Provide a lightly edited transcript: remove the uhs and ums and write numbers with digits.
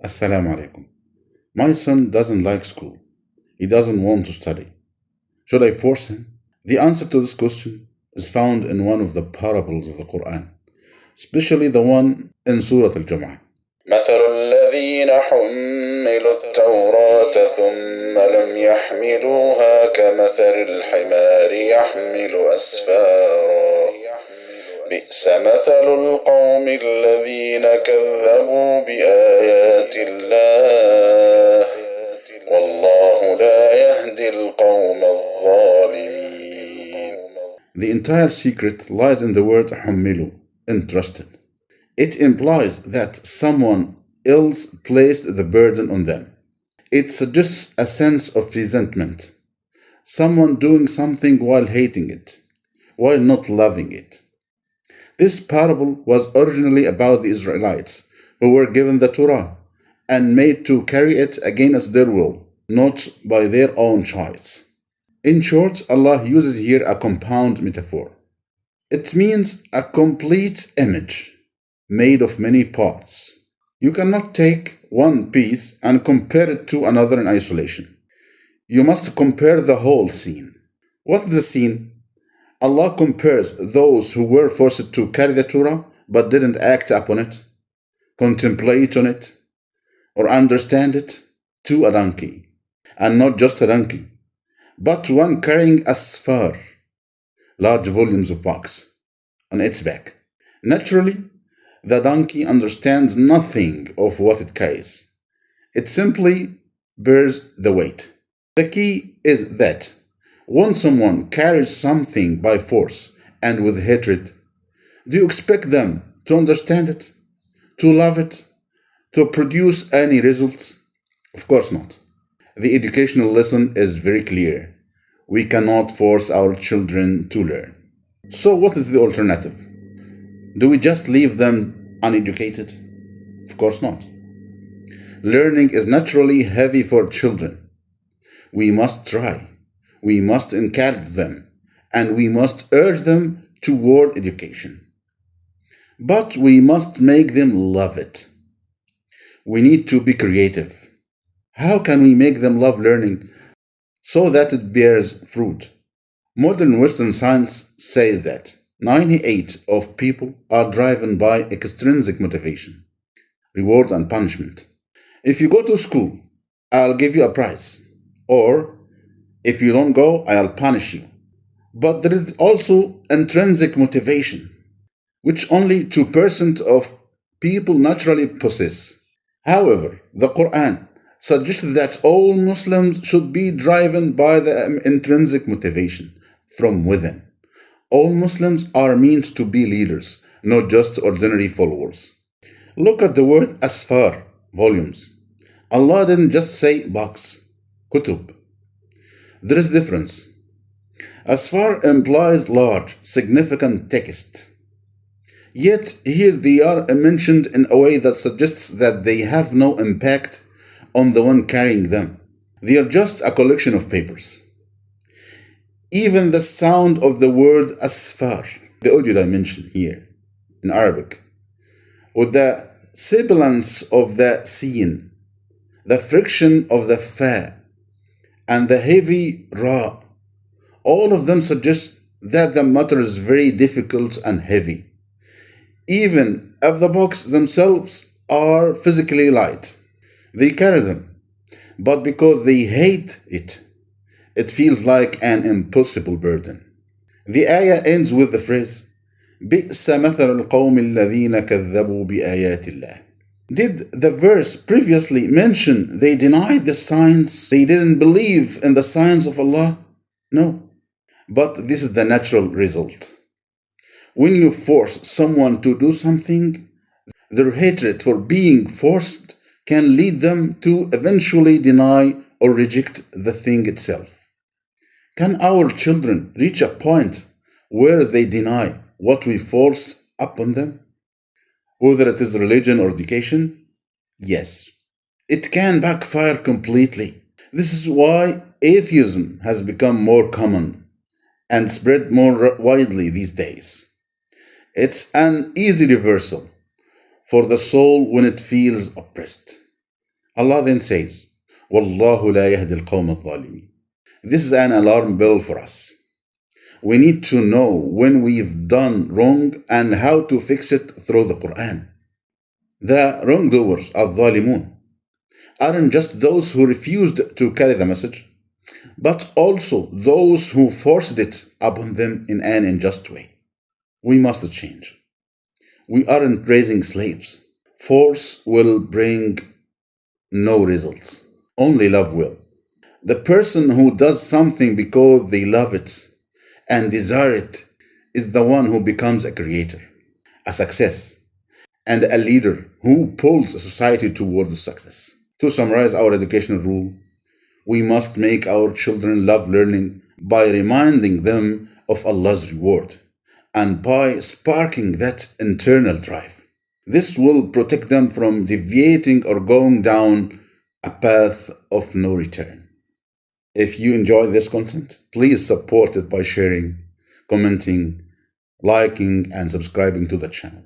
Assalamu alaikum. My son doesn't like school. He doesn't want to study. Should I force him? The answer to this question is found in one of the parables of the Quran, especially the one in Surah Al-Jumu'ah. مثل الذين حملوا التوراة ثم لم يحملوها كمثل الحمار يحمل أسفارا بئس مثل القوم الذين كذبوا بآيات الله والله لا يهدي القوم الظالمين. The entire secret lies in the word حملوا, entrusted. It implies that someone else placed the burden on them. It suggests a sense of resentment. Someone doing something while hating it, while not loving it. This parable was originally about the Israelites who were given the Torah and made to carry it against their will, not by their own choice. In short, Allah uses here a compound metaphor. It means a complete image made of many parts. You cannot take one piece and compare it to another in isolation. You must compare the whole scene. What's the scene? Allah compares those who were forced to carry the Torah but didn't act upon it, contemplate on it, or understand it to a donkey. And not just a donkey, but one carrying asfar, large volumes of books, on its back. Naturally, the donkey understands nothing of what it carries. It simply bears the weight. The key is that when someone carries something by force and with hatred, do you expect them to understand it, to love it, to produce any results? Of course not. The educational lesson is very clear. We cannot force our children to learn. So what is the alternative? Do we just leave them uneducated? Of course not. Learning is naturally heavy for children. We must try. We must encourage them. And we must urge them toward education. But we must make them love it. We need to be creative. How can we make them love learning so that it bears fruit? Modern Western science says that 98% of people are driven by extrinsic motivation, reward and punishment. If you go to school, I'll give you a prize. Or, if you don't go, I'll punish you. But there is also intrinsic motivation, which only 2% of people naturally possess. However, the Quran suggests that all Muslims should be driven by the intrinsic motivation from within. All Muslims are meant to be leaders, not just ordinary followers. Look at the word asfar, volumes. Allah didn't just say books, kutub. There is difference. Asfar implies large, significant text. Yet here they are mentioned in a way that suggests that they have no impact on the one carrying them. They are just a collection of papers. Even the sound of the word asfar, the audio that I mentioned here in Arabic, with the sibilance of the sin, the friction of the fa, and the heavy ra, all of them suggest that the matter is very difficult and heavy. Even if the books themselves are physically light, they carry them. But because they hate it, it feels like an impossible burden. The ayah ends with the phrase, بِئْسَ مَثَلُ الْقَوْمِ الَّذِينَ كَذَّبُوا بِآيَاتِ اللَّهِ. Did the verse previously mention they denied the signs, they didn't believe in the signs of Allah? No. But this is the natural result. When you force someone to do something, their hatred for being forced can lead them to eventually deny or reject the thing itself. Can our children reach a point where they deny what we force upon them? Whether it is religion or education? Yes. It can backfire completely. This is why atheism has become more common and spread more widely these days. It's an easy reversal for the soul when it feels oppressed. Allah then says, وَاللَّهُ لَا يَهْدِي الْقَوْمَ الظَّالِمِينَ. This is an alarm bell for us. We need to know when we've done wrong and how to fix it through the Quran. The wrongdoers, al-dhalimun, aren't just those who refused to carry the message, but also those who forced it upon them in an unjust way. We must change. We aren't raising slaves. Force will bring no results. Only love will. The person who does something because they love it and desire it is the one who becomes a creator, a success, and a leader who pulls a society towards success. To summarize our educational rule, we must make our children love learning by reminding them of Allah's reward and by sparking that internal drive. This will protect them from deviating or going down a path of no return. If you enjoy this content, please support it by sharing, commenting, liking, and subscribing to the channel.